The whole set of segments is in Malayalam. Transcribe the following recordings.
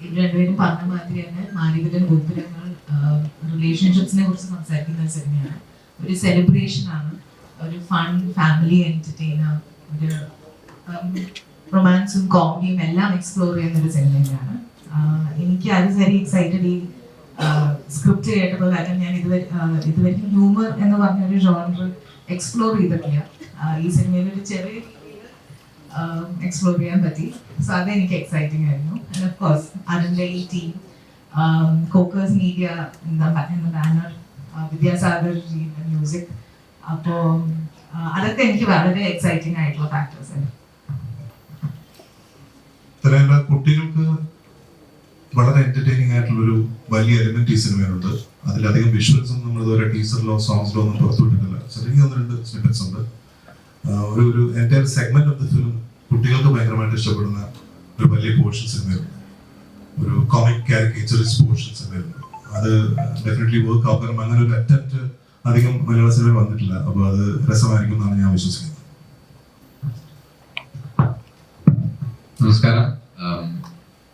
ഇവർ രണ്ടുപേരും പറഞ്ഞ മാതിരി തന്നെ മാലികലൻ ഗോപുരങ്ങൾ റിലേഷൻഷിപ്സിനെ കുറിച്ച് സംസാരിക്കുന്ന ഒരു സിനിമയാണ്. ഒരു സെലിബ്രേഷൻ ആണ്, ഒരു ഫൺ ഫാമിലി എന്റർടൈനർ, ഒരു റൊമാൻസും കോമഡിയും എല്ലാം എക്സ്പ്ലോർ ചെയ്യുന്ന ഒരു സിനിമയാണ്. എനിക്ക് അത് വെരി എക്സൈറ്റഡ് ഈ സ്ക്രിപ്റ്റ് കേട്ടപ്പോൾ. കാരണം ഞാൻ ഇതുവരെ ഹ്യൂമർ എന്ന് പറഞ്ഞൊരു ജോണർ എക്സ്പ്ലോർ ചെയ്തിട്ടില്ല. ഈ സിനിമയിൽ ഒരു ചെറിയ എക്സ്പ്ലോർ ചെയ്യാൻ പറ്റി. സോ അതെനിക്ക് എക്സൈറ്റിംഗ് ആയിരുന്നു. ആൻഡ് ഓഫ് കോഴ്സ് അതിൻ്റെ ഈ ടീം, കോക്കേഴ്സ് മീഡിയ എന്ന ബാനർ, വിദ്യാസാഗർ ജിയുടെ മ്യൂസിക്, അപ്പോൾ അതൊക്കെ എനിക്ക് വളരെ എക്സൈറ്റിംഗ് ആയിട്ടുള്ള ഫാക്ടേഴ്സ് ആണ്. കുട്ടികൾക്ക് വളരെ എന്റർടൈനിങ് ആയിട്ടുള്ളൊരു വലിയ എലിമെന്റ് ഈ സിനിമയിലുണ്ട്. അതിലധികം വിഷ്വൽസും നമ്മൾ ഇതുവരെ ടീസറിലോ സോങ്സിലോ ഒന്നും പുറത്തുവിട്ടിട്ടില്ല. ചെറിയ 1-2 സ്നിപ്പറ്റ്സ് ഉണ്ട്. ഒരു entire segment of the film കുട്ടികൾക്ക് ഭയങ്കരമായിട്ട് ഇഷ്ടപ്പെടുന്ന ഒരു വലിയ പോർഷൻ സിനിമയുണ്ട്. ഒരു കോമിക് കാരിക്കേച്ചറിസ്റ്റ് പോർഷൻ സിനിമയുണ്ട്. അത് ഡെഫിനറ്റ്ലി വർക്ക് ആവും. കാരണം അങ്ങനെ ഒരു അറ്റംപ്റ്റ് അധികം മലയാള സിനിമയിൽ വന്നിട്ടില്ല. അപ്പോൾ അത് രസമായിരിക്കും എന്നാണ് ഞാൻ വിശ്വസിക്കുന്നത്. നമസ്കാരം.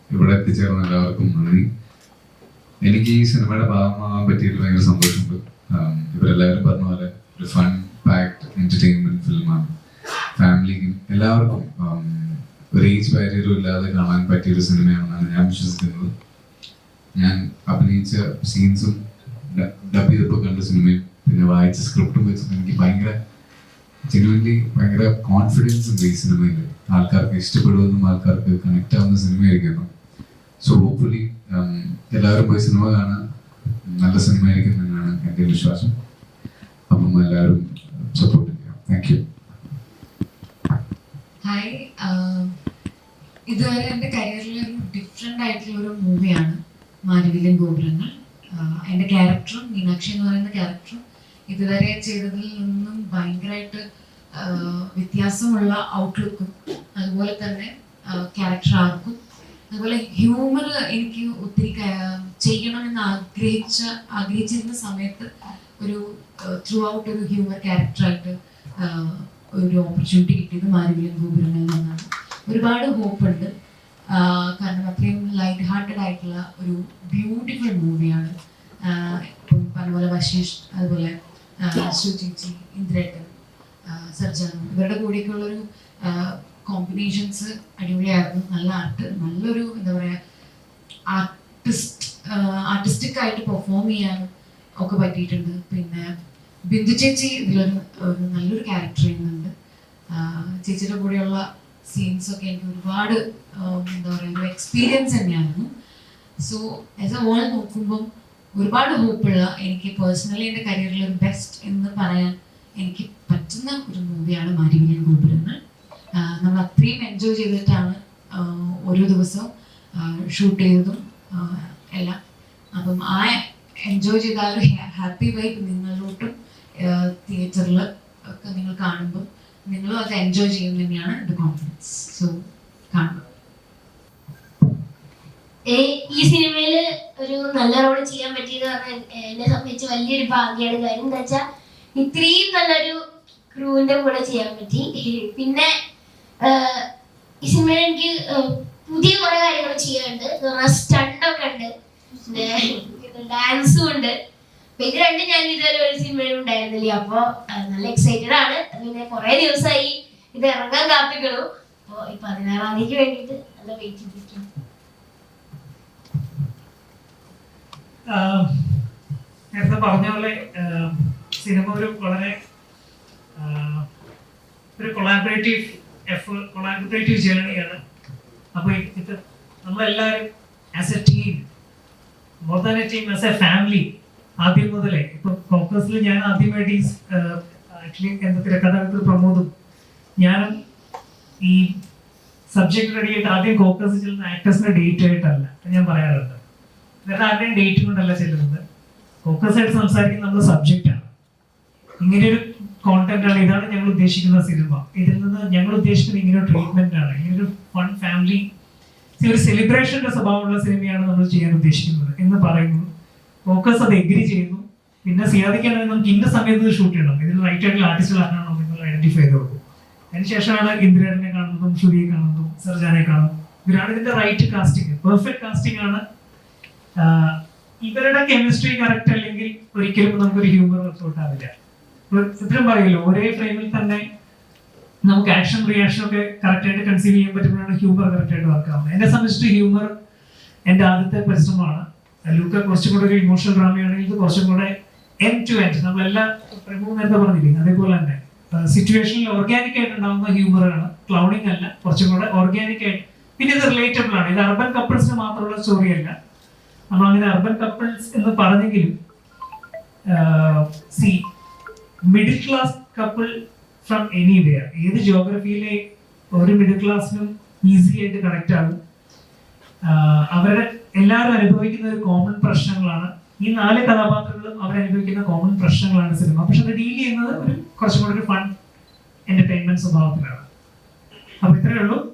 ഇവിടെ എത്തിച്ചേർന്ന എല്ലാവർക്കും നന്ദി. എനിക്ക് ഈ സിനിമയുടെ ഭാഗമാകാൻ പറ്റിയിട്ട് ഭയങ്കര സന്തോഷമുണ്ട്. ഇവരെല്ലാവരും പറഞ്ഞ പോലെ ഒരു ഫൺ പാക്ഡ് എന്റർടൈൻമെന്റ് ഫിലിമാണ്. ഫാമിലിക്കും എല്ലാവർക്കും ഒരു ഏജ് ബാരിയറും ഇല്ലാതെ കാണാൻ പറ്റിയൊരു സിനിമയാണെന്നാണ് ഞാൻ വിശ്വസിക്കുന്നത്. ഞാൻ അഭിനയിച്ച സീൻസും ഡബ് ചെയ്തപ്പോൾ കണ്ട സിനിമയും പിന്നെ വായിച്ച സ്ക്രിപ്റ്റും വെച്ചിട്ട് എനിക്ക് ഭയങ്കര ജെനുവൻലി ഭയങ്കര കോൺഫിഡൻസ് ഉണ്ട് ഈ സിനിമയിൽ. ആൾക്കാർക്ക് ഇഷ്ടപ്പെടുമെന്നും ആൾക്കാർക്ക് കണക്ട് ആവുന്ന സിനിമയായിരിക്കുന്നു. സോ ഹോപ്പ്ഫുള്ളി എല്ലാവരും പോയി സിനിമ കാണാൻ നല്ല സിനിമ ആയിരിക്കും എന്നാണ് എൻ്റെ വിശ്വാസം. അപ്പം എല്ലാവരും സപ്പോർട്ട് ചെയ്യാം. Thank you. ഹായ്, ഇതുവരെ എൻ്റെ കരിയറിൽ ഒരു ഡിഫറെൻ്റ് ആയിട്ടുള്ള ഒരു മൂവിയാണ് മാലികലൻ ഗോപുരങ്ങൾ. എൻ്റെ ക്യാരക്ടറും മീനാക്ഷി എന്ന് പറയുന്ന ക്യാരക്ടറും ഇതുവരെ ചെയ്തതിൽ നിന്നും ഭയങ്കരമായിട്ട് വ്യത്യാസമുള്ള ഔട്ട്ലുക്കും അതുപോലെ തന്നെ ക്യാരക്ടർ ആർക്കും അതുപോലെ ഹ്യൂമർ എനിക്ക് ഒത്തിരി ചെയ്യണമെന്ന് ആഗ്രഹിച്ചിരുന്ന സമയത്ത് ഒരു ത്രൂ ഔട്ട് ഒരു ഹ്യൂമർ ക്യാരക്ടറായിട്ട് ഒരു ഓപ്പർച്യൂണിറ്റി കിട്ടിയത് മാലികലൻ ഗോപുരങ്ങളിൽ നിന്നാണ്. ഒരുപാട് ഹോപ്പുണ്ട്. കാരണം അത്രയും ലൈറ്റ് ഹാർട്ടഡ് ആയിട്ടുള്ള ഒരു ബ്യൂട്ടിഫുൾ മൂവിയാണ്. ഇപ്പം പറഞ്ഞപോലെ വശീഷ്, അതുപോലെ സുചേച്ചി, ഇന്ദ്രേട്ടൻ, സർജാനു, ഇവരുടെ കൂടെയൊക്കെയുള്ളൊരു കോമ്പിനേഷൻസ് അടിപൊളിയായിരുന്നു. നല്ല നല്ലൊരു എന്താ പറയുക ആർട്ടിസ്റ്റിക് ആയിട്ട് പെർഫോം ചെയ്യാനും ഒക്കെ പറ്റിയിട്ടുണ്ട്. പിന്നെ ബിന്ദു ചേച്ചി ഇതിലൊരു നല്ലൊരു ക്യാരക്ടർ ചെയ്യുന്നുണ്ട്. ചേച്ചിയുടെ കൂടെയുള്ള സീൻസൊക്കെ എനിക്ക് ഒരുപാട് എന്താ പറയുക ഒരു എക്സ്പീരിയൻസ് തന്നെയായിരുന്നു. സോ ആസ് എ ഹോൾ നോക്കുമ്പം ഒരുപാട് ഹോപ്പുള്ള, എനിക്ക് പേഴ്സണലി എൻ്റെ കരിയറിൽ ഒരു ബെസ്റ്റ് എന്ന് പറയാൻ എനിക്ക് പറ്റുന്ന ഒരു മൂവിയാണ് മാലികലൻ ഗോപുരങ്ങൾ. നമ്മൾ അത്രയും എൻജോയ് ചെയ്തിട്ടാണ് ഓരോ ദിവസവും ഷൂട്ട് ചെയ്തതും എല്ലാം. അപ്പം ആ എൻജോയ് ചെയ്ത ആ ഒരു ഹാപ്പി വൈബ് നിങ്ങളിലോട്ടും തിയേറ്ററിൽ ഒക്കെ നിങ്ങൾ കാണുമ്പോൾ നിങ്ങളും അത് എൻജോയ് ചെയ്യുന്ന തന്നെയാണ് എൻ്റെ കോൺഫിഡൻസ്. സോ കാണുക. ഈ സിനിമയില് ഒരു നല്ല റോൾ ചെയ്യാൻ പറ്റിയത് പറഞ്ഞാൽ എന്നെ സംബന്ധിച്ച് വലിയൊരു ഭാഗ്യമാണ്. കാര്യം എന്താ വെച്ചാൽ ഇത്രയും നല്ലൊരു ക്രൂവിന്റെ കൂടെ ചെയ്യാൻ പറ്റി. പിന്നെ ഈ സിനിമയിൽ എനിക്ക് പുതിയ കുറെ കാര്യങ്ങൾ ചെയ്യാനുണ്ട്. സ്റ്റണ്ടൊക്കെ ഉണ്ട്, പിന്നെ ഡാൻസും ഉണ്ട്. ഇത് രണ്ടും ഞാൻ ഇതുവരെ ഒരു സിനിമയിലും ഉണ്ടായിരുന്നില്ല. അപ്പോൾ നല്ല എക്സൈറ്റഡ് ആണ്. പിന്നെ കുറെ ദിവസമായി ഇത് ഇറങ്ങാൻ കാത്തിക്കണു. അപ്പോൾ ഈ 16-ാം തീയതിക്ക് വേണ്ടിയിട്ട് നല്ല വെയിറ്റ് ചെയ്തിരിക്കുന്നു. നേരത്തെ പറഞ്ഞ പോലെ സിനിമ ഒരു വളരെ ഒരു കൊളാബറേറ്റീവ് ജേർണിയാണ്. അപ്പോൾ ഇത് നമ്മളെല്ലാവരും as A team, more than A team, as A family ആദ്യം മുതലേ ഇപ്പൊ കോക്കസിൽ ഞാൻ ആദ്യമായിട്ട് ആക്ച്വലി എന്താ തിരക്കഥാകൃത്ത് പ്രമോദും ഞാനും ഈ സബ്ജക്ട് റെഡി ആയിട്ട് ആദ്യം കോക്കസ് ചെല്ലുന്ന ആക്ടേഴ്സിന്റെ ഡേറ്റ് ആയിട്ടല്ല ഞാൻ പറയാറുണ്ട്. വേറെ ആരുടെയും ഡേറ്റ് കൊണ്ടല്ല ചെല്ലുന്നത്. ഫോക്കസ് ആയിട്ട് സംസാരിക്കുന്ന നമ്മുടെ സബ്ജക്റ്റാണ്. ഇങ്ങനെയൊരു കോണ്ടന്റ് ആണ്, ഇതാണ് ഞങ്ങൾ ഉദ്ദേശിക്കുന്ന സിനിമ. ഇതിൽ നിന്ന് ഞങ്ങൾ ഉദ്ദേശിക്കുന്നത് ഇങ്ങനൊരു ട്രീറ്റ്മെന്റ് ആണ്, ഇങ്ങനൊരു ഫൺ ഫാമിലി ഒരു സെലിബ്രേഷന്റെ സ്വഭാവമുള്ള സിനിമയാണ് നമ്മൾ ചെയ്യാൻ ഉദ്ദേശിക്കുന്നത് എന്ന് പറയുന്നു. ഫോക്കസ് അത് എഗ്രി ചെയ്യുന്നു. പിന്നെ സിയാദിക്കാണെങ്കിൽ നമുക്ക് ഇന്ന സമയത്ത് ഷൂട്ട് ചെയ്യണം, ഇതിൽ റൈറ്റ് ആയിട്ടുള്ള ആർട്ടിസ്റ്റുകളാണോ നിങ്ങൾ ഐഡന്റിഫൈ ചെയ്ത് കൊടുക്കും. അതിനുശേഷമാണ് ഇന്ദ്രനെ കാണുന്നതും ശ്രുതിയെ കാണുന്നതും സർജാനെ കാണുന്നതും ഇവരാണ് ഇതിന്റെ റൈറ്റ് കാസ്റ്റിംഗ്, പെർഫെക്റ്റ് കാസ്റ്റിംഗ് ആണ്. ഇവരുടെ കെമിസ്ട്രി കറക്റ്റ് അല്ലെങ്കിൽ ഒരിക്കലും നമുക്കൊരു ഹ്യൂമർ വർക്ക്ഔട്ട് ആവില്ല. ഇപ്പോഴും പറയല്ലോ, ഒരേ ഫ്രെയിമിൽ തന്നെ നമുക്ക് ആക്ഷൻ റിയാക്ഷൻ ഒക്കെ കറക്റ്റ് ആയിട്ട് കൺസീവ് ചെയ്യാൻ പറ്റുമ്പോഴാണ് ഹ്യൂമർ കറക്റ്റ് ആയിട്ട് വർക്ക് ആവുന്നത്. എന്നെ സംബന്ധിച്ചിട്ട് ഹ്യൂമർ എൻ്റെ ആദ്യത്തെ പരിശ്രമമാണ്. ലൂക്ക കുറച്ചും കൂടെ ഒരു ഇമോഷണൽ ഡ്രാമയാണെങ്കിൽ ഇത് കുറച്ചും കൂടെ എൻഡ് ടു എൻഡ്, നമ്മളെല്ലാം നേരത്തെ പറഞ്ഞില്ലേ അതേപോലെ തന്നെ സിറ്റുവേഷനിൽ ഓർഗാനിക് ആയിട്ട് ഉണ്ടാകുന്ന ഹ്യൂമറാണ്, ക്ലൗണിങ് അല്ല, കുറച്ചും കൂടെ ഓർഗാനിക് ആയിട്ട്. പിന്നെ ഇത് റിലേറ്റബിൾ ആണ്. ഇത് അർബൻ കപ്പിൾസിന് മാത്രമുള്ള സ്റ്റോറി അല്ല. നമ്മളങ്ങനെ അർബൻ കപ്പിൾസ് എന്ന് പറഞ്ഞെങ്കിലും middle class couple from anywhere, ഏത് ജോഗ്രഫിയിലെ ഒരു മിഡിൽ ക്ലാസ്സിനും ഈസി ആയിട്ട് കണക്ട് ആകും. അവരുടെ എല്ലാവരും അനുഭവിക്കുന്ന ഒരു കോമൺ പ്രശ്നങ്ങളാണ് ഈ 4 കഥാപാത്രങ്ങളും അവരനുഭവിക്കുന്ന കോമൺ പ്രശ്നങ്ങളാണ് സിനിമ. പക്ഷെ അത് ഡീൽ ചെയ്യുന്നത് ഒരു കുറച്ചും കൂടെ ഒരു ഫൺ എന്റർടൈൻമെന്റ് സ്വഭാവത്തിലാണ്. അപ്പൊ ഇത്രയേ ഉള്ളൂ.